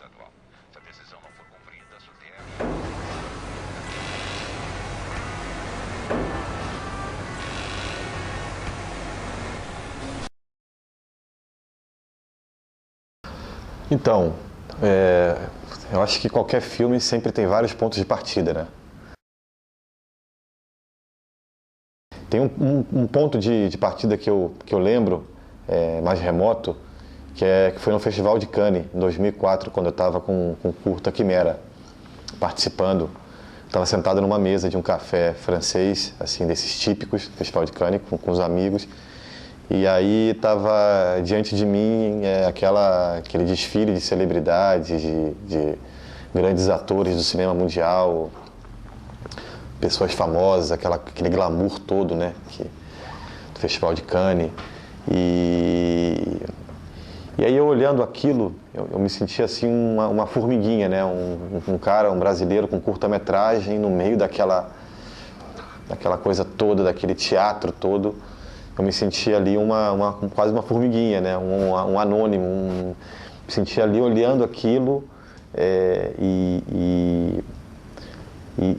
estadual. Se a decisão não for cumprida, a SUTEP... Então, eu acho que qualquer filme sempre tem vários pontos de partida, né? Tem um ponto de partida que eu lembro, mais remoto, que foi no Festival de Cannes, em 2004, quando eu estava com o curta Quimera, participando. Estava sentado numa mesa de um café francês, assim, desses típicos, Festival de Cannes, com os amigos. E aí estava diante de mim aquele desfile de celebridades, de grandes atores do cinema mundial, pessoas famosas, aquele glamour todo, né, do Festival de Cannes. E aí eu olhando aquilo, eu me sentia assim uma formiguinha, né, um brasileiro com curta-metragem no meio daquela coisa toda, daquele teatro todo. Eu me sentia ali quase uma formiguinha, né? Um anônimo. Me sentia ali olhando aquilo e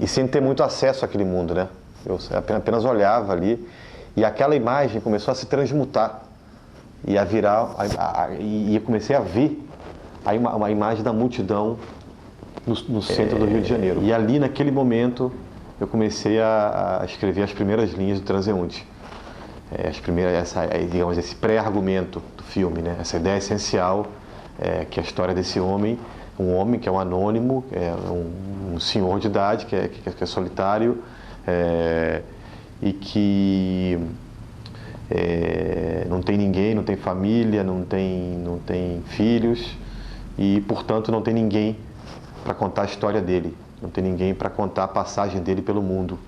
sem ter muito acesso àquele mundo, né? Eu apenas olhava ali e aquela imagem começou a se transmutar e a virar, e eu comecei a ver uma imagem da multidão no centro do Rio de Janeiro. E ali, naquele momento, eu comecei a escrever as primeiras linhas do Transeunte. Digamos, esse pré-argumento do filme, né? Essa ideia essencial, que é a história desse homem, um homem que é um anônimo, um senhor de idade, que é solitário, e que não tem ninguém, não tem família, não tem filhos, e, portanto, não tem ninguém para contar a história dele, não tem ninguém para contar a passagem dele pelo mundo.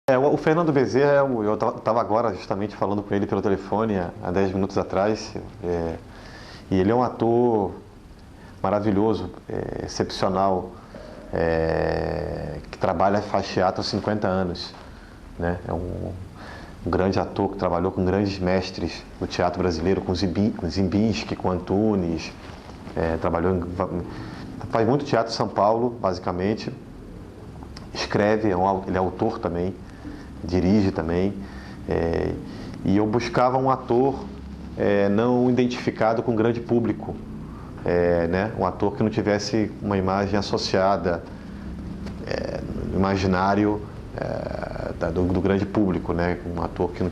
O Fernando Bezerra, eu estava agora justamente falando com ele pelo telefone há 10 minutos atrás, e ele é um ator maravilhoso, excepcional, que faz teatro há 50 anos. Né? É um grande ator que trabalhou com grandes mestres do teatro brasileiro, com Zimbinski, com Antunes, faz muito teatro em São Paulo, basicamente, escreve, ele é autor também, dirige também, e eu buscava um ator não identificado com o grande público, né? Um ator que não tivesse uma imagem associada no imaginário do grande público, né? Um ator que não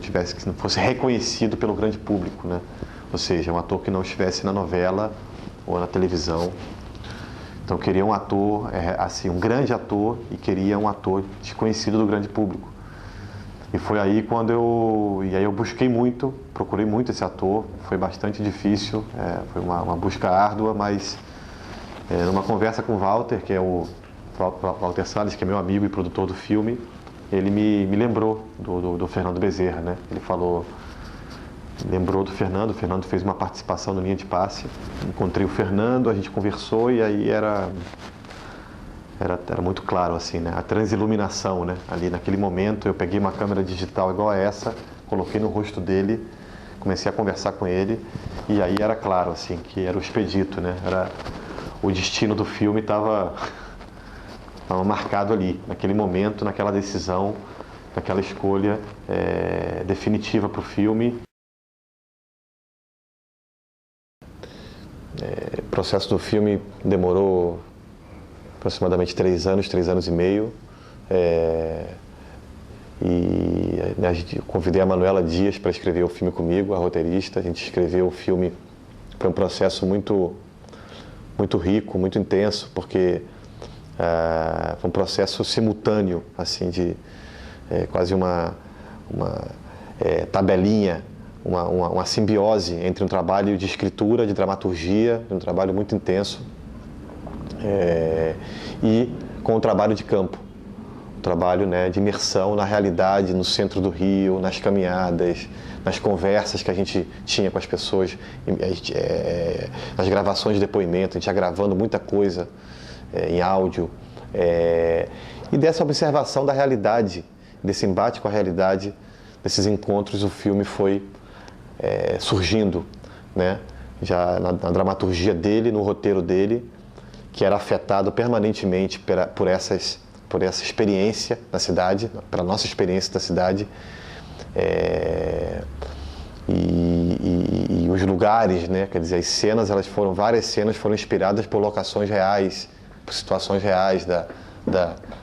fosse reconhecido pelo grande público, né? Ou seja, um ator que não estivesse na novela ou na televisão. Então eu queria um ator, assim, um grande ator, e queria um ator desconhecido do grande público. E foi aí aí eu procurei muito esse ator, foi bastante difícil, foi uma busca árdua, mas numa conversa com o Walter, que é o Walter Salles, que é meu amigo e produtor do filme, ele me lembrou do Fernando Bezerra, né? Ele lembrou do Fernando, o Fernando fez uma participação no Linha de Passe, encontrei o Fernando, a gente conversou e aí era muito claro, assim, né? A transiluminação, né? Ali naquele momento eu peguei uma câmera digital igual a essa, coloquei no rosto dele, comecei a conversar com ele e aí era claro, assim, que era o expedito, né? O destino do filme estava marcado ali, naquele momento, naquela decisão, naquela escolha definitiva para o filme. O processo do filme demorou aproximadamente 3 anos e meio. Eu convidei a Manuela Dias para escrever o filme comigo, a roteirista. A gente escreveu o filme, foi um processo muito, muito rico, muito intenso, porque foi um processo simultâneo, assim, de quase uma tabelinha, uma simbiose entre um trabalho de escritura, de dramaturgia, um trabalho muito intenso, e com o trabalho de campo, um trabalho, né, de imersão na realidade, no centro do Rio, nas caminhadas, nas conversas que a gente tinha com as pessoas, nas gravações de depoimento, a gente ia gravando muita coisa em áudio, e dessa observação da realidade, desse embate com a realidade, desses encontros, o filme foi surgindo, né? já na dramaturgia dele, no roteiro dele, que era afetado permanentemente por essa experiência da cidade, pela nossa experiência da cidade. E os lugares, né? Quer dizer, as cenas, várias cenas foram inspiradas por locações reais, por situações reais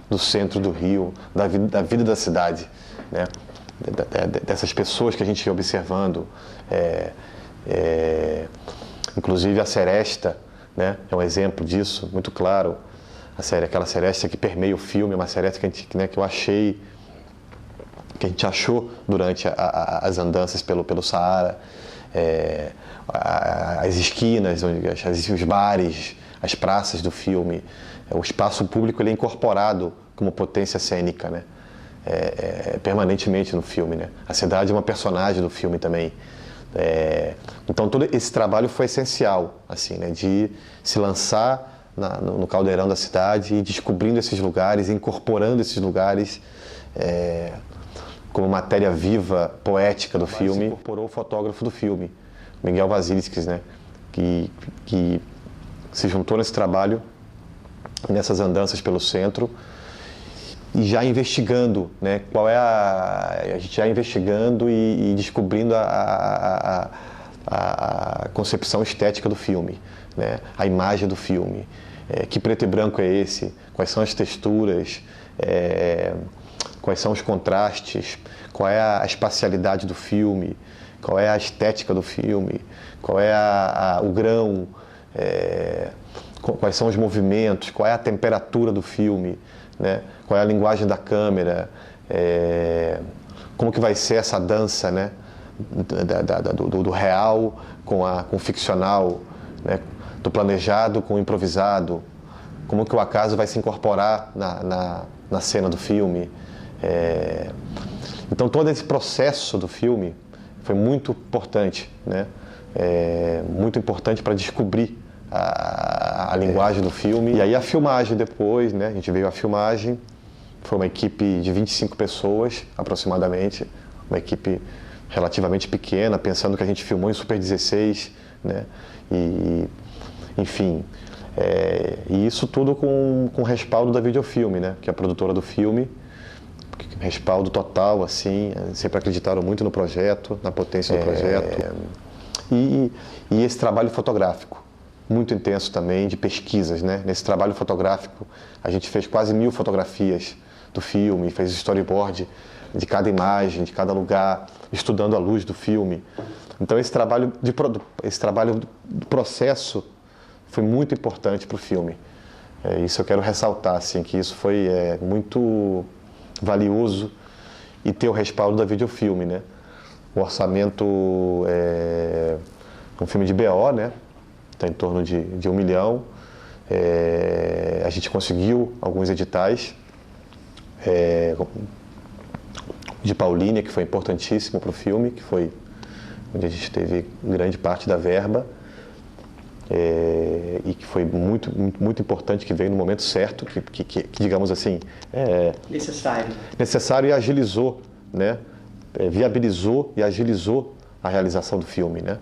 do centro do Rio, da vida da cidade, né? Dessas pessoas que a gente ia observando. Inclusive a Seresta, né? É um exemplo disso, muito claro. Aquela seresta que permeia o filme, é uma seresta que eu achei, que a gente achou durante as andanças pelo Saara, as esquinas, os bares, as praças do filme, o espaço público ele é incorporado como potência cênica, né? Permanentemente no filme, né? A cidade é uma personagem do filme também. Então todo esse trabalho foi essencial, assim, né? De se lançar no caldeirão da cidade e descobrindo esses lugares, incorporando esses lugares como matéria viva, poética do filme. Incorporou o fotógrafo do filme, Miguel Waziliskis, né? Que se juntou nesse trabalho, nessas andanças pelo centro, e já investigando, né? A gente já investigando e descobrindo a concepção estética do filme, né? A imagem do filme. Que preto e branco é esse? Quais são as texturas? Quais são os contrastes? Qual é a espacialidade do filme? Qual é a estética do filme? Qual é o grão? Quais são os movimentos? Qual é a temperatura do filme? Né? Qual é a linguagem da câmera? Como que vai ser essa dança, né? Do real com o ficcional, né? Do planejado com o improvisado, como que o acaso vai se incorporar na cena do filme. Então todo esse processo do filme foi muito importante, né? Muito importante para descobrir a linguagem do filme. E aí a filmagem depois, né? A gente veio à filmagem, foi uma equipe de 25 pessoas aproximadamente, uma equipe relativamente pequena, pensando que a gente filmou em Super 16, né? Enfim, e isso tudo com respaldo da Videofilme, né? Que é a produtora do filme, respaldo total, assim, sempre acreditaram muito no projeto, na potência do projeto. E esse trabalho fotográfico, muito intenso também, de pesquisas, né? Nesse trabalho fotográfico, a gente fez quase 1000 fotografias do filme, fez storyboard de cada imagem, de cada lugar, estudando a luz do filme. Então esse trabalho do processo foi muito importante para o filme. Isso eu quero ressaltar, assim, que isso foi muito valioso e ter o respaldo da Videofilme, né? O orçamento é um filme de BO, né? Está em torno de 1 milhão. A gente conseguiu alguns editais de Paulínia, que foi importantíssimo para o filme, que foi onde a gente teve grande parte da verba. E que foi muito, muito, muito importante, que veio no momento certo, que digamos assim... necessário e agilizou, né? Viabilizou e agilizou a realização do filme, né?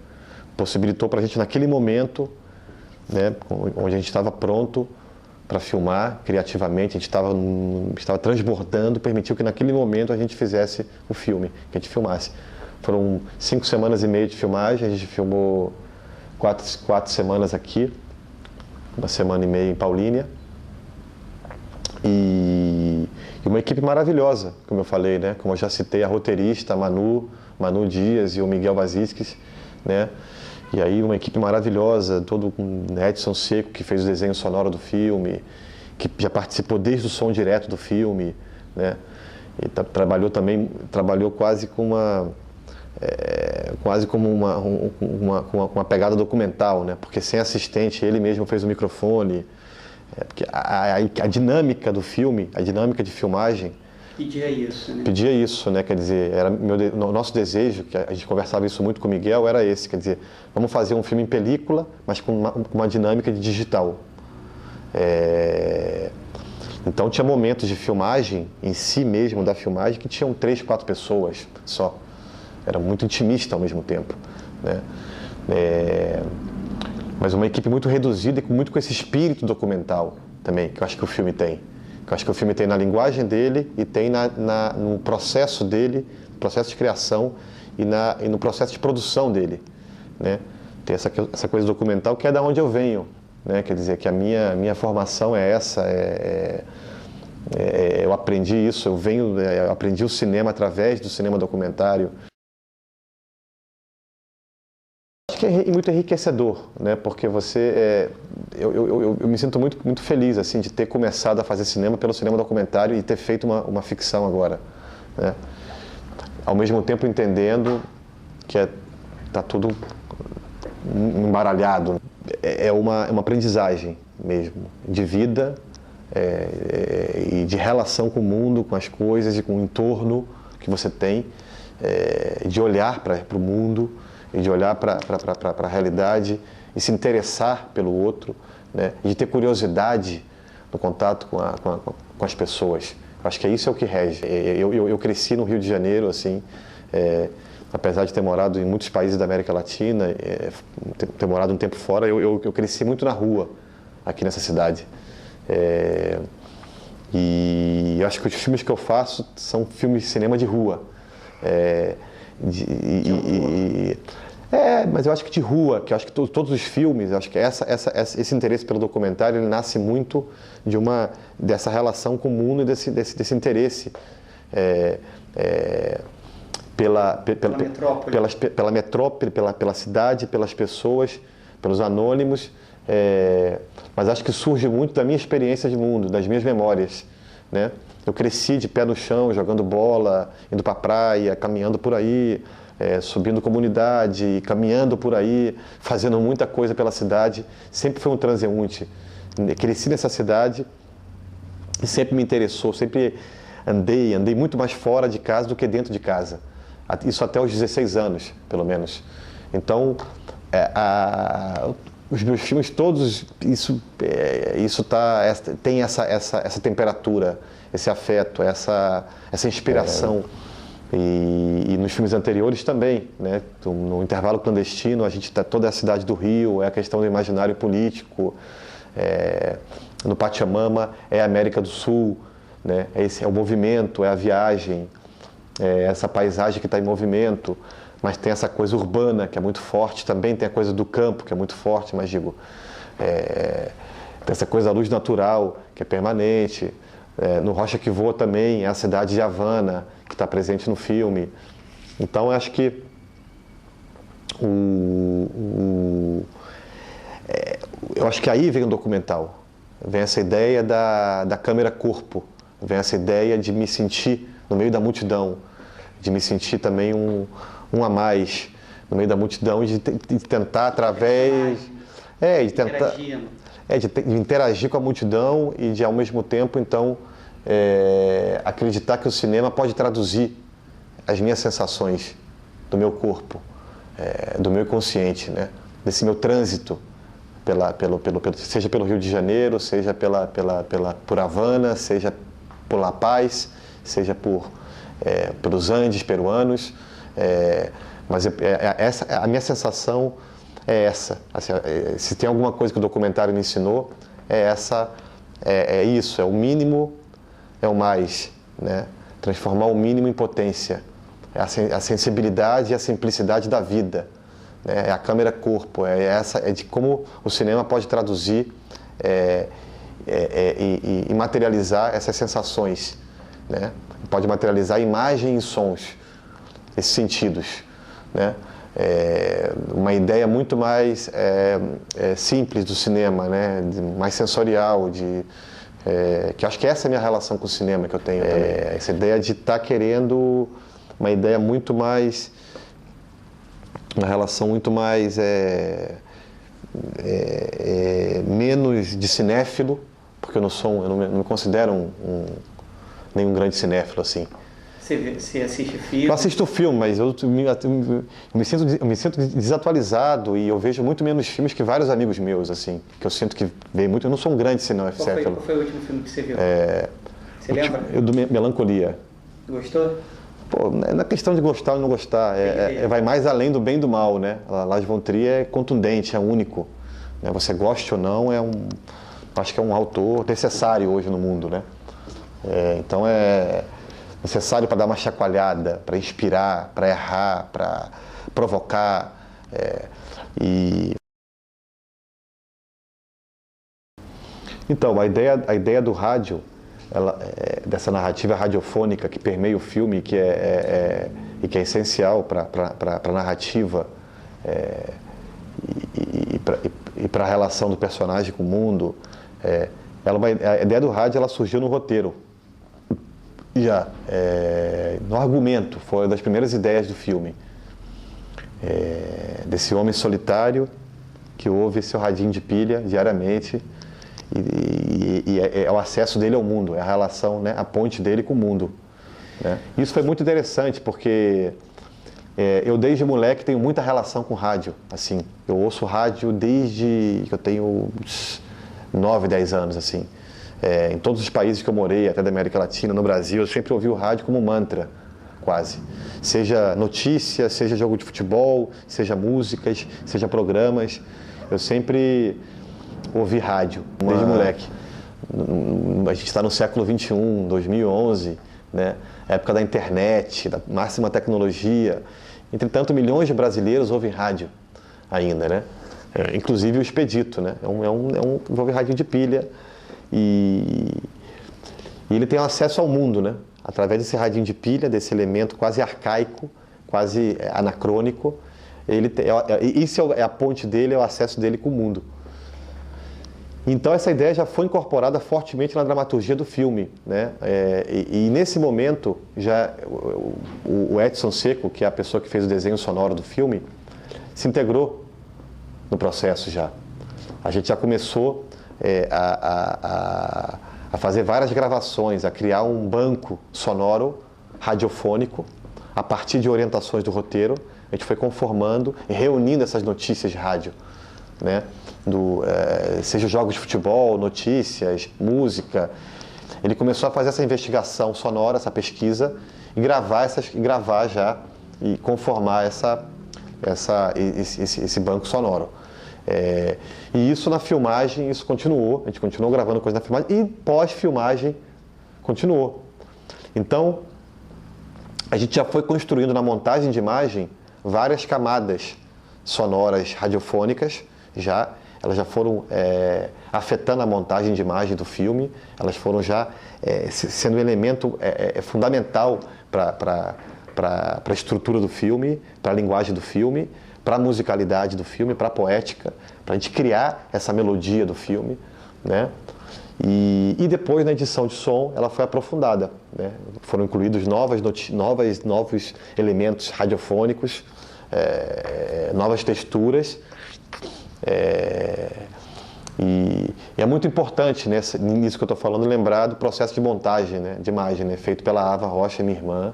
Possibilitou para a gente, naquele momento, né, onde a gente estava pronto para filmar criativamente, a gente estava transbordando, permitiu que naquele momento a gente fizesse o filme, que a gente filmasse. Foram 5 semanas e meia de filmagem, a gente filmou 4 semanas aqui, 1 semana e meia em Paulínia, e uma equipe maravilhosa, como eu falei, né? Como eu já citei, a roteirista, a Manu Dias e o Miguel Waziliskis, né? E aí uma equipe maravilhosa, todo com Edson Seco, que fez o desenho sonoro do filme, que já participou desde o som direto do filme, né? E trabalhou quase com uma pegada documental, né? Porque sem assistente, ele mesmo fez o microfone. Porque a dinâmica do filme, a dinâmica de filmagem... Pedia isso, né? Quer dizer, era nosso desejo, que a gente conversava isso muito com o Miguel, era esse, quer dizer, vamos fazer um filme em película, mas com uma dinâmica de digital. Então tinha momentos de filmagem, em si mesmo, da filmagem, que tinham 3, 4 pessoas só. Era muito intimista ao mesmo tempo, né? mas uma equipe muito reduzida e muito com esse espírito documental também, que eu acho que o filme tem. Que eu acho que o filme tem na linguagem dele e tem no processo dele, processo de criação e no processo de produção dele, né? Tem essa coisa documental que é da onde eu venho, né? Quer dizer, que a minha formação é essa, eu aprendi isso, eu aprendi o cinema através do cinema documentário. Acho que é muito enriquecedor, né? Porque eu me sinto muito feliz assim de ter começado a fazer cinema pelo cinema documentário e ter feito uma ficção agora, né? Ao mesmo tempo entendendo que tá tudo embaralhado. É uma aprendizagem mesmo, de vida e de relação com o mundo, com as coisas e com o entorno que você tem, de olhar para o mundo e de olhar para a realidade e se interessar pelo outro, né? E de ter curiosidade no contato com as pessoas. Acho que isso é o que rege. Eu cresci no Rio de Janeiro, assim, apesar de ter morado em muitos países da América Latina, ter morado um tempo fora, eu cresci muito na rua, aqui nessa cidade. E eu acho que os filmes que eu faço são filmes de cinema de rua. Mas eu acho que de rua, que eu acho que todos os filmes, eu acho que esse interesse pelo documentário, ele nasce muito dessa relação com o mundo e desse interesse pela metrópole, pela cidade, pelas pessoas, pelos anônimos, mas acho que surge muito da minha experiência de mundo, das minhas memórias, né? Eu cresci de pé no chão, jogando bola, indo para a praia, caminhando por aí, subindo comunidade, caminhando por aí, fazendo muita coisa pela cidade. Sempre fui um transeunte. Cresci nessa cidade e sempre me interessou, sempre andei muito mais fora de casa do que dentro de casa. Isso até os 16 anos, pelo menos. Então, os meus filmes todos, tem essa temperatura, esse afeto, essa inspiração. E nos filmes anteriores também, né? No Intervalo Clandestino, a gente tá toda a cidade do Rio, é a questão do imaginário político. No Pachamama é a América do Sul, né? É o movimento, é a viagem, essa paisagem que está em movimento, mas tem essa coisa urbana que é muito forte, também tem a coisa do campo que é muito forte, mas digo, tem essa coisa da luz natural que é permanente. No Rocha que Voa também é a cidade de Havana, que está presente no filme. Então, eu acho que eu acho que aí vem o documental, vem essa ideia da câmera-corpo, vem essa ideia de me sentir no meio da multidão, de me sentir também um a mais no meio da multidão, de tentar através... de interagir com a multidão e de, ao mesmo tempo, então, acreditar que o cinema pode traduzir as minhas sensações do meu corpo, do meu inconsciente, né? Desse meu trânsito, seja pelo Rio de Janeiro, seja por Havana, seja por La Paz, seja pelos Andes peruanos. Mas a minha sensação é essa. Assim, se tem alguma coisa que o documentário me ensinou, é isso, é o mínimo, é o mais, né? Transformar o mínimo em potência. É a sensibilidade e a simplicidade da vida, né? É a câmera-corpo, é de como o cinema pode traduzir e materializar essas sensações, né? Pode materializar imagem e sons, esses sentidos, né? Uma ideia muito mais simples do cinema, né? Mais sensorial, que acho que essa é a minha relação com o cinema que eu tenho também. Essa ideia de estar querendo uma ideia muito mais, uma relação muito mais menos de cinéfilo, porque eu não me considero nenhum grande cinéfilo assim. Você assiste filme? Eu assisto filme, mas eu me sinto desatualizado e eu vejo muito menos filmes que vários amigos meus, assim, que eu sinto que veio muito. Eu não sou um grande cinéfilo. Qual foi o último filme que você viu? Você lembra? Do Melancolia. Gostou? Pô, não é questão de gostar ou não gostar, vai mais além do bem e do mal, né? Lars von Trier é contundente, é único, né? Você goste ou não, acho que é um autor necessário hoje no mundo, né? Então é necessário para dar uma chacoalhada, para inspirar, para errar, para provocar. Então, a ideia do rádio, dessa narrativa radiofônica que permeia o filme e que é essencial para a narrativa e para a relação do personagem com o mundo, a ideia do rádio ela surgiu no roteiro. No argumento, foi uma das primeiras ideias do filme. Desse homem solitário que ouve seu radinho de pilha diariamente e é o acesso dele ao mundo, é a relação, né, a ponte dele com o mundo, né? Isso foi muito interessante porque eu desde moleque tenho muita relação com rádio, assim, eu ouço rádio desde que eu tenho 9, 10 anos, assim. Em todos os países que eu morei, até da América Latina, no Brasil, eu sempre ouvi o rádio como um mantra, quase. Seja notícia, seja jogo de futebol, seja músicas, seja programas, eu sempre ouvi rádio, desde moleque. A gente está no século XXI, 2011, né? Época da internet, da máxima tecnologia. Entretanto, milhões de brasileiros ouvem rádio ainda, né? Inclusive o Expedito, né? Ouve rádio de pilha e ele tem acesso ao mundo, né? Através desse radinho de pilha, desse elemento quase arcaico, quase anacrônico, isso é a ponte dele, é o acesso dele com o mundo. Então essa ideia já foi incorporada fortemente na dramaturgia do filme, né? E nesse momento, já o Edson Seco, que é a pessoa que fez o desenho sonoro do filme, se integrou no processo já. A gente já começou a fazer várias gravações, a criar um banco sonoro, radiofônico, a partir de orientações do roteiro. A gente foi conformando e reunindo essas notícias de rádio, né? Seja jogos de futebol, notícias, música. Ele começou a fazer essa investigação sonora, essa pesquisa, e gravar já e conformar esse banco sonoro. E isso na filmagem, isso continuou, a gente continuou gravando coisas na filmagem e pós-filmagem continuou. Então, a gente já foi construindo na montagem de imagem várias camadas sonoras radiofônicas, elas já foram afetando a montagem de imagem do filme, elas foram já sendo um elemento fundamental para a estrutura do filme, para a linguagem do filme, para a musicalidade do filme, para a poética, para a gente criar essa melodia do filme, né? E depois, na edição de som, ela foi aprofundada, né? Foram incluídos novos elementos radiofônicos, novas texturas. E é muito importante, né, nisso que eu estou falando, lembrar do processo de montagem, né, de imagem, né, feito pela Ava Rocha, minha irmã,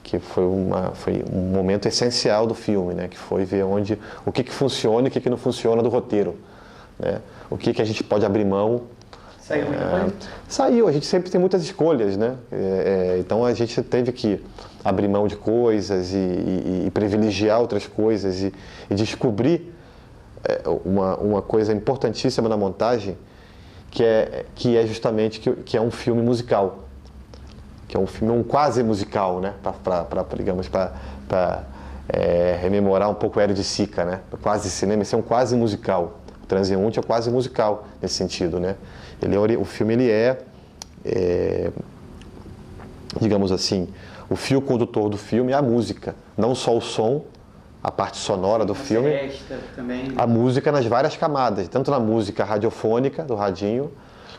que foi um momento essencial do filme, né, que foi ver o que funciona e o que não funciona do roteiro, né, o que a gente pode abrir mão. Saiu muita coisa? Saiu, a gente sempre tem muitas escolhas, né, então a gente teve que abrir mão de coisas e privilegiar outras coisas e descobrir uma coisa importantíssima na montagem, que é justamente que é um filme musical, que é um quase musical, né? Para rememorar um pouco o Hélio de Sica, né? Quase cinema, esse é um quase musical. O Transeunte é quase musical nesse sentido, né? O filme digamos assim, o fio condutor do filme é a música, não só o som, a parte sonora do filme, a música nas várias camadas, tanto na música radiofônica, do radinho,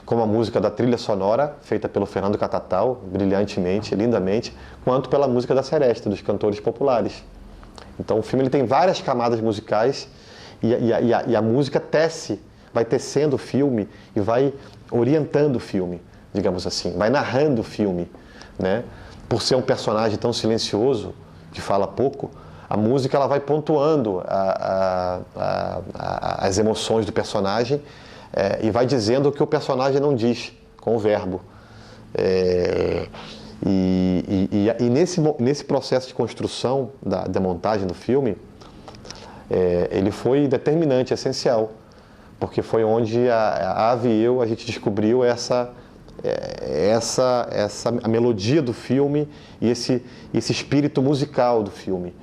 como a música da trilha sonora, feita pelo Fernando Catatal, brilhantemente, lindamente, quanto pela música da Seresta, dos cantores populares. Então o filme ele tem várias camadas musicais e a música vai tecendo o filme e vai orientando o filme, digamos assim, vai narrando o filme, né? Por ser um personagem tão silencioso, que fala pouco, a música ela vai pontuando as emoções do personagem e vai dizendo o que o personagem não diz com o verbo. E nesse processo de construção da montagem do filme, ele foi determinante, essencial, porque foi onde a Ave e eu, a gente descobriu a melodia do filme e esse espírito musical do filme,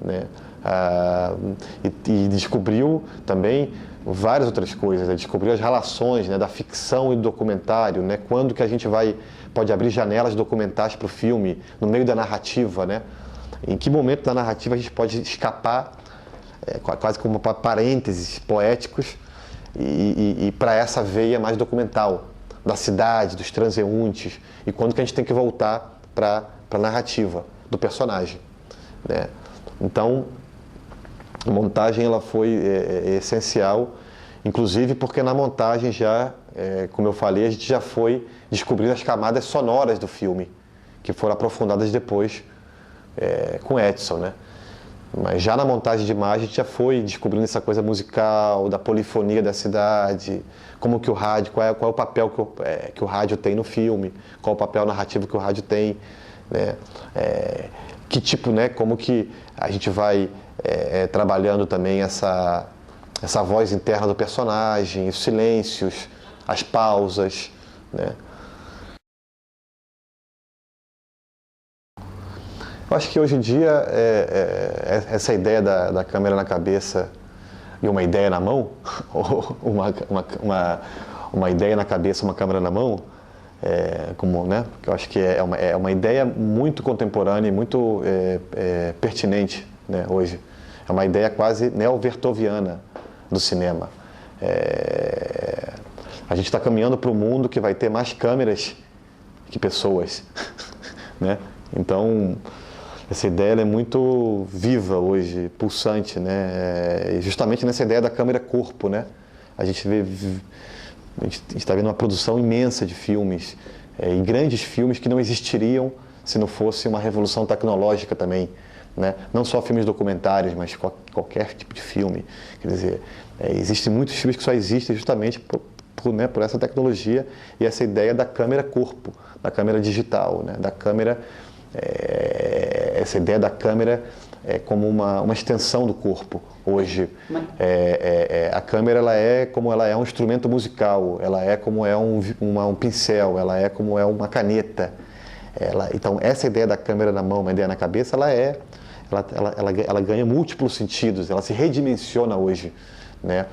né? E descobriu também várias outras coisas, né? Descobriu as relações, né, da ficção e do documentário, né? Quando que a gente pode abrir janelas documentais para o filme, no meio da narrativa, né? Em que momento da narrativa a gente pode escapar, quase como parênteses poéticos, e para essa veia mais documental, da cidade, dos transeuntes, e quando que a gente tem que voltar para a narrativa do personagem, né? Então, a montagem ela foi essencial, inclusive porque na montagem já, como eu falei, a gente já foi descobrindo as camadas sonoras do filme, que foram aprofundadas depois com Edson, né? Mas já na montagem de imagem a gente já foi descobrindo essa coisa musical, da polifonia da cidade, como que o rádio, qual é o papel que o rádio tem no filme, qual é o papel narrativo que o rádio tem, né? Que tipo, né? Como que a gente vai trabalhando também essa voz interna do personagem, os silêncios, as pausas, né? Eu acho que hoje em dia essa ideia da câmera na cabeça e uma ideia na mão, ou uma ideia na cabeça, uma câmera na mão, né? Eu acho que é uma ideia muito contemporânea e muito pertinente, né, hoje. É uma ideia quase neo-vertoviana do cinema. A gente está caminhando para um mundo que vai ter mais câmeras que pessoas, né? Então, essa ideia é muito viva hoje, pulsante, né? Justamente nessa ideia da câmera-corpo, né? A gente está vendo uma produção imensa de filmes, e grandes filmes que não existiriam se não fosse uma revolução tecnológica também, né? Não só filmes documentários, mas qualquer tipo de filme. Quer dizer, existem muitos filmes que só existem justamente por essa tecnologia e essa ideia da câmera-corpo, da câmera digital, né? Da câmera... essa ideia da câmera como uma extensão do corpo hoje. A câmera como ela é um instrumento musical, ela é como um pincel, ela é como uma caneta. Então essa ideia da câmera na mão, uma ideia na cabeça, ela ganha múltiplos sentidos, ela se redimensiona hoje, né?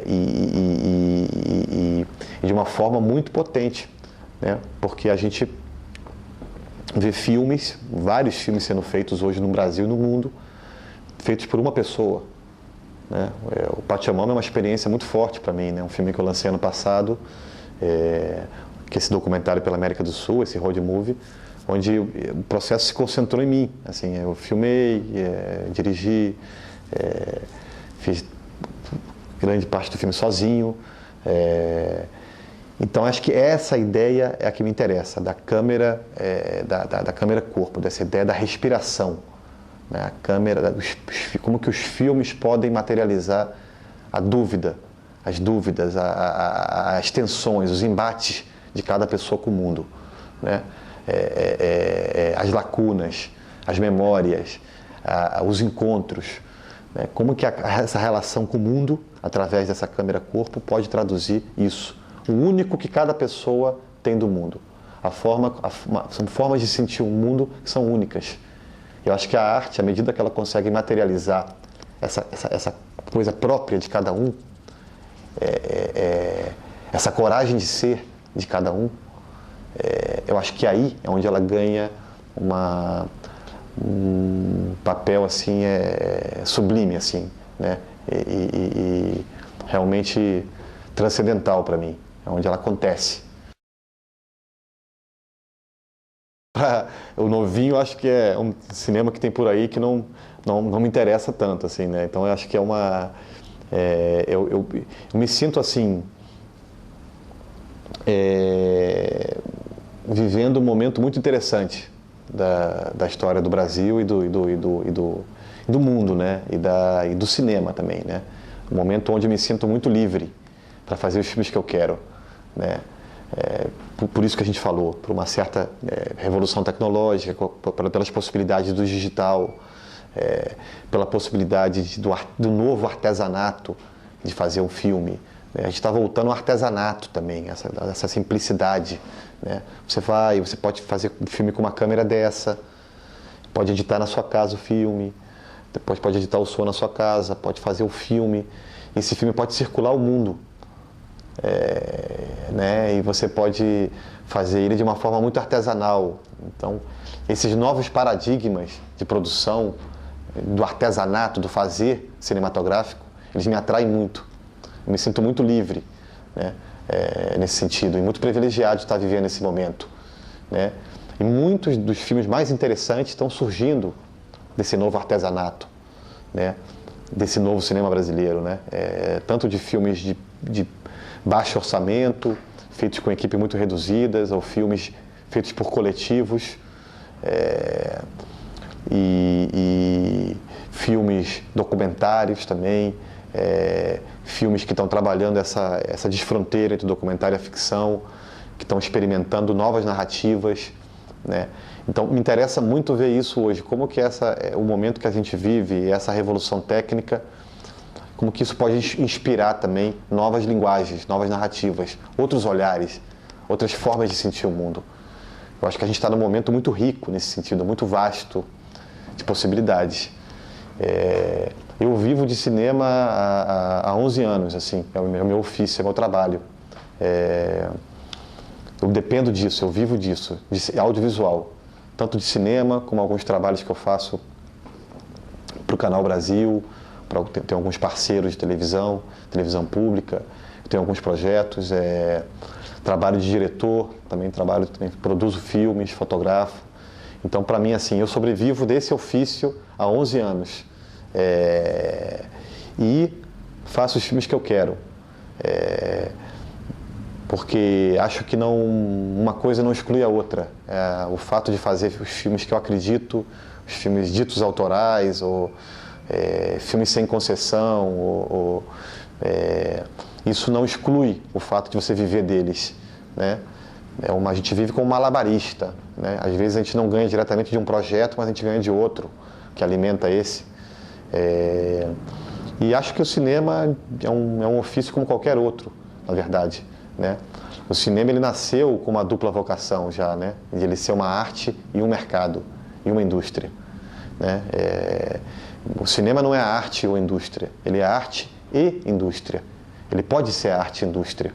E de uma forma muito potente, né? Porque a gente ver vários filmes sendo feitos hoje no Brasil e no mundo, feitos por uma pessoa, né? O Pachamama é uma experiência muito forte para mim, né? Um filme que eu lancei ano passado, que é esse documentário pela América do Sul, esse road movie, onde o processo se concentrou em mim. Assim, eu filmei, dirigi, fiz grande parte do filme sozinho. Então acho que essa ideia é a que me interessa, da câmera, da câmera-corpo, dessa ideia da respiração, né? A câmera, como que os filmes podem materializar a dúvida, as dúvidas, as tensões, os embates de cada pessoa com o mundo, né? As lacunas, as memórias, os encontros, né? Como que essa relação com o mundo, através dessa câmera-corpo, pode traduzir isso. O único que cada pessoa tem do mundo. São formas de sentir o mundo que são únicas. Eu acho que a arte, à medida que ela consegue materializar essa coisa própria de cada um, essa coragem de ser de cada um, eu acho que aí é onde ela ganha um papel assim, sublime, assim, né? E realmente transcendental para mim. É onde ela acontece. O novinho, acho que é um cinema que tem por aí que não me interessa tanto, assim, né? Então eu acho que eu me sinto assim, vivendo um momento muito interessante da história do Brasil e do mundo, né? E do cinema também, né? Um momento onde eu me sinto muito livre para fazer os filmes que eu quero, né? Por isso que a gente falou, por uma certa revolução tecnológica, pelas possibilidades do digital, pela possibilidade do novo artesanato de fazer um filme, A gente está voltando ao artesanato também, essa simplicidade, né? Você pode fazer um filme com uma câmera dessa, pode editar na sua casa o filme, depois pode editar o som na sua casa, pode fazer o filme. Esse filme pode circular o mundo, né? E você pode fazer ele de uma forma muito artesanal. Então, esses novos paradigmas de produção, do artesanato, do fazer cinematográfico, eles me atraem muito. Eu me sinto muito livre, né? Nesse sentido, e muito privilegiado de estar vivendo esse momento, né? E muitos dos filmes mais interessantes estão surgindo desse novo artesanato, né? Desse novo cinema brasileiro, né? Tanto de filmes de baixo orçamento, feitos com equipe muito reduzidas, ou filmes feitos por coletivos, e filmes documentários também, filmes que estão trabalhando essa desfronteira entre o documentário e a ficção, que estão experimentando novas narrativas, né? Então me interessa muito ver isso hoje, como que o momento que a gente vive, essa revolução técnica, como que isso pode inspirar também novas linguagens, novas narrativas, outros olhares, outras formas de sentir o mundo. Eu acho que a gente está num momento muito rico nesse sentido, muito vasto de possibilidades. Eu vivo de cinema há 11 anos, assim, é o meu ofício, é o meu trabalho. Eu dependo disso, eu vivo disso, de audiovisual, tanto de cinema como alguns trabalhos que eu faço para o Canal Brasil, tem alguns parceiros de televisão pública, tenho alguns projetos, trabalho de diretor, também produzo filmes, fotografo. Então, para mim, assim, eu sobrevivo desse ofício há 11 anos. E faço os filmes que eu quero. Porque acho que uma coisa não exclui a outra. O fato de fazer os filmes que eu acredito, os filmes ditos autorais, ou filmes sem concessão, isso não exclui o fato de você viver deles, né? A gente vive como malabarista, né? Às vezes a gente não ganha diretamente de um projeto, mas a gente ganha de outro, que alimenta esse. E acho que o cinema é um ofício como qualquer outro, na verdade, né? O cinema ele nasceu com uma dupla vocação já, né? De ele ser uma arte e um mercado, e uma indústria, né? O cinema não é arte ou indústria, ele é arte e indústria. Ele pode ser arte e indústria.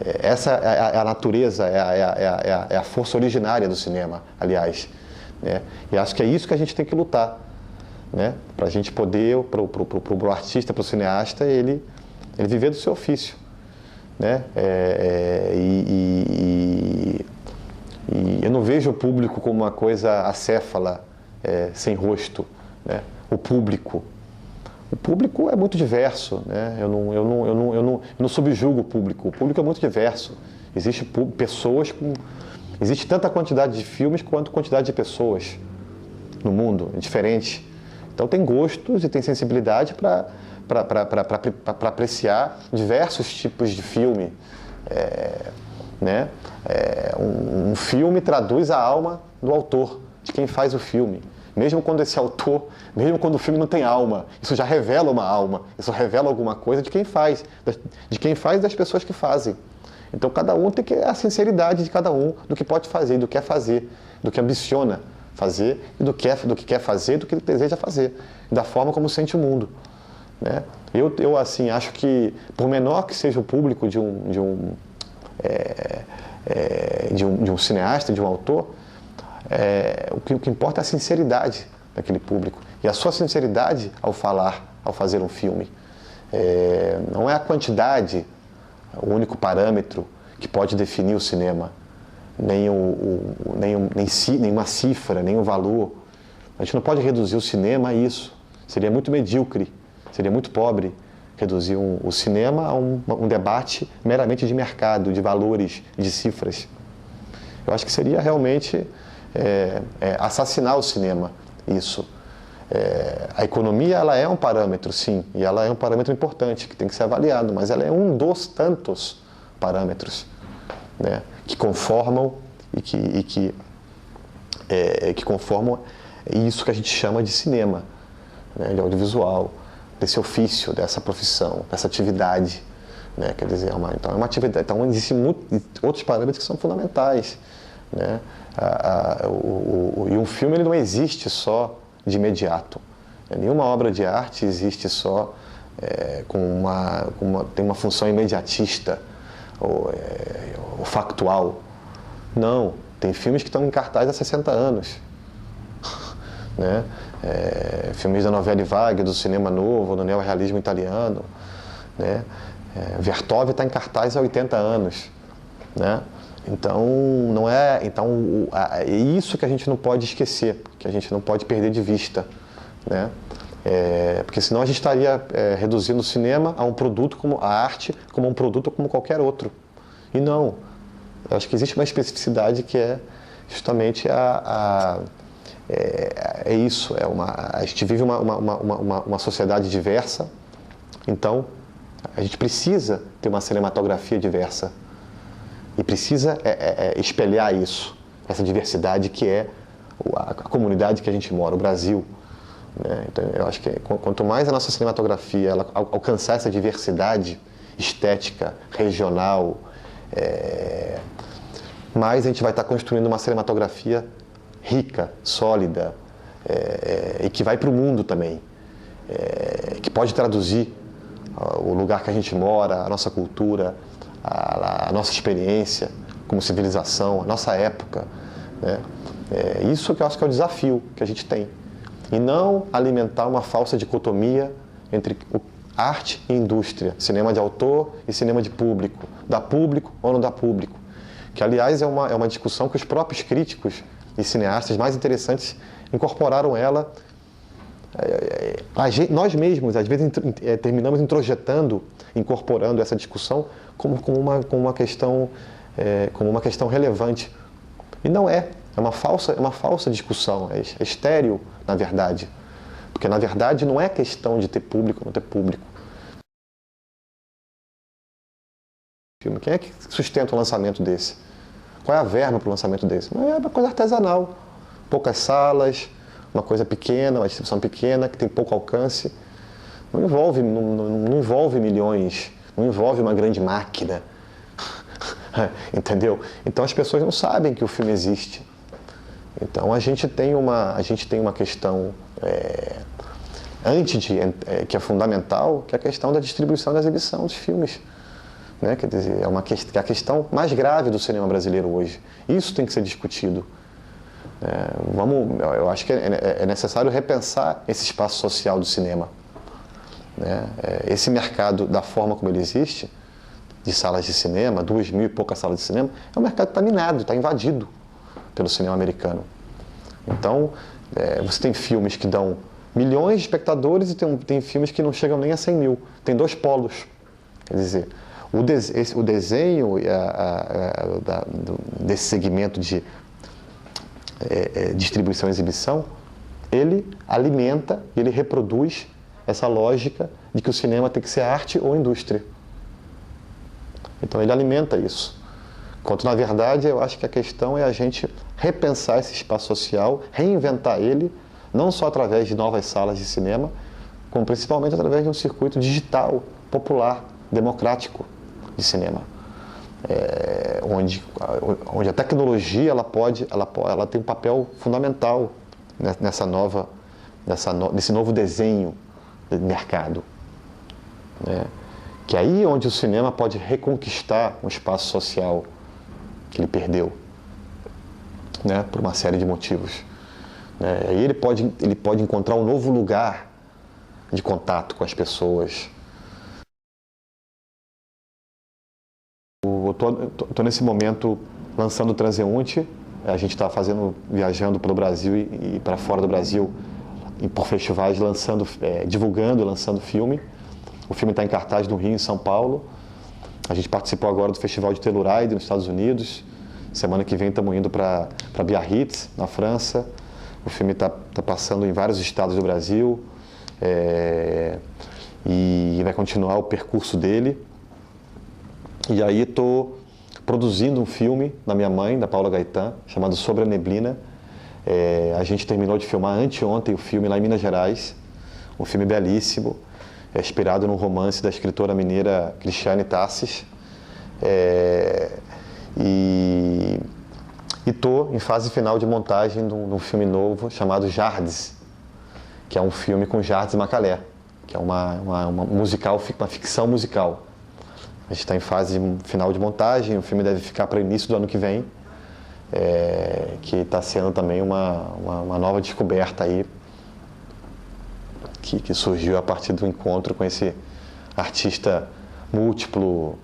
Essa é a natureza, é a força originária do cinema, aliás, né? E acho que é isso que a gente tem que lutar, né? Para a gente poder, para o artista, para o cineasta, ele viver do seu ofício, né? E eu não vejo o público como uma coisa acéfala, sem rosto, né? O público é muito diverso, né? Eu não subjugo o público é muito diverso. Existe pessoas existe tanta quantidade de filmes quanto quantidade de pessoas no mundo, é diferente. Então tem gostos e tem sensibilidade para apreciar diversos tipos de filme, né? Um filme traduz a alma do autor, de quem faz o filme. Mesmo quando o filme não tem alma, isso já revela uma alma, isso revela alguma coisa de quem faz e das pessoas que fazem. Então cada um tem que a sinceridade de cada um do que pode fazer, do que quer fazer, do que ambiciona fazer, e do que quer fazer, do que deseja fazer, da forma como sente o mundo, né? Eu assim, acho que, por menor que seja o público de um cineasta, de um autor, o que importa é a sinceridade daquele público e a sua sinceridade ao fazer um filme. Não é a quantidade o único parâmetro que pode definir o cinema, nem uma cifra, nem um valor. A gente não pode reduzir o cinema a isso. Seria muito medíocre, seria muito pobre reduzir o cinema a um debate meramente de mercado, de valores, de cifras. Eu acho que seria realmente assassinar o cinema, isso. A economia, ela é um parâmetro, sim, e ela é um parâmetro importante, que tem que ser avaliado, mas ela é um dos tantos parâmetros, né, que conformam que conformam isso que a gente chama de cinema, né, de audiovisual, desse ofício, dessa profissão, dessa atividade, né? Quer dizer, então é uma atividade. Então existem outros parâmetros que são fundamentais, né? E um filme ele não existe só de imediato. Nenhuma obra de arte existe só tem uma função imediatista ou factual. Não, tem filmes que estão em cartaz há 60 anos. Né? Filmes da Novelle Vague, do cinema novo, do neorrealismo italiano, né? Vertov está em cartaz há 80 anos, né? Então é isso que a gente não pode esquecer, que a gente não pode perder de vista, né? Porque senão a gente estaria reduzindo o cinema a um produto como a arte, como um produto como qualquer outro. E não, eu acho que existe uma especificidade que é justamente isso. A gente vive uma sociedade diversa, então a gente precisa ter uma cinematografia diversa e precisa espelhar isso, essa diversidade que é a comunidade que a gente mora, o Brasil, né? Então eu acho que quanto mais a nossa cinematografia ela alcançar essa diversidade estética, regional, mais a gente vai estar construindo uma cinematografia rica, sólida, e que vai para o mundo também, que pode traduzir o lugar que a gente mora, a nossa cultura, a nossa experiência como civilização, a nossa época, né? Isso que eu acho que é o desafio que a gente tem. E não alimentar uma falsa dicotomia entre arte e indústria, cinema de autor e cinema de público, dá público ou não dá público. Que, aliás, é uma discussão que os próprios críticos e cineastas mais interessantes incorporaram ela. Nós mesmos, às vezes, terminamos introjetando, incorporando essa discussão como uma questão relevante. E não é. É uma falsa discussão, é estéril, na verdade. Porque, na verdade, não é questão de ter público ou não ter público. Quem é que sustenta um lançamento desse? Qual é a verba para o lançamento desse? É uma coisa artesanal. Poucas salas, uma coisa pequena, uma distribuição pequena, que tem pouco alcance. Não envolve milhões, não envolve uma grande máquina. Entendeu? Então as pessoas não sabem que o filme existe. Então a gente tem uma questão que é fundamental, que é a questão da distribuição e da exibição dos filmes. Né? Quer dizer, é a questão mais grave do cinema brasileiro hoje. Isso tem que ser discutido. Eu acho que é necessário repensar esse espaço social do cinema. Né? Esse mercado, da forma como ele existe, de salas de cinema, 2.000 e poucas salas de cinema, é um mercado que está minado, está invadido pelo cinema americano. Então, você tem filmes que dão milhões de espectadores e tem filmes que não chegam nem a 100 mil. Tem dois polos. Quer dizer, o desenho desse segmento de distribuição e exibição, ele alimenta, ele reproduz essa lógica de que o cinema tem que ser arte ou indústria. Então ele alimenta isso. Enquanto, na verdade, eu acho que a questão é a gente repensar esse espaço social, reinventar ele, não só através de novas salas de cinema, como principalmente através de um circuito digital, popular, democrático de cinema. Onde a tecnologia ela tem um papel fundamental nesse novo desenho de mercado. Né? Que é aí onde o cinema pode reconquistar um espaço social que ele perdeu, né? Por uma série de motivos. Aí ele pode encontrar um novo lugar de contato com as pessoas. Eu tô nesse momento lançando o Transeunte. A gente está viajando pelo Brasil e para fora do Brasil, por festivais, divulgando e lançando filme. O filme está em cartaz no Rio, em São Paulo. A gente participou agora do Festival de Telluride, nos Estados Unidos. Semana que vem estamos indo para Biarritz, na França. O filme está passando em vários estados do Brasil. E vai continuar o percurso dele. E aí estou produzindo um filme da minha mãe, da Paula Gaetan, chamado Sobre a Neblina. A gente terminou de filmar anteontem o filme lá em Minas Gerais. Um filme belíssimo. é inspirado no romance da escritora mineira Cristiane Tassis. E estou em fase final de montagem de um filme novo chamado Jardes, que é um filme com Jardes Macalé, que é uma ficção musical. A gente está em fase final de montagem, o filme deve ficar para o início do ano que vem, que está sendo também uma nova descoberta aí, que surgiu a partir do encontro com esse artista múltiplo,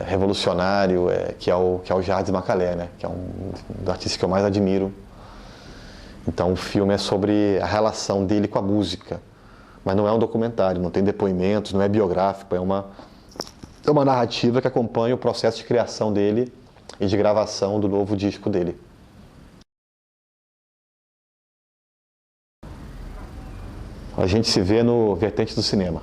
revolucionário, que é o Jardes Macalé, né? Que é um dos artistas que eu mais admiro. Então o filme é sobre a relação dele com a música, mas não é um documentário, não tem depoimentos, não é biográfico, é uma narrativa que acompanha o processo de criação dele e de gravação do novo disco dele. A gente se vê no Vertente do Cinema.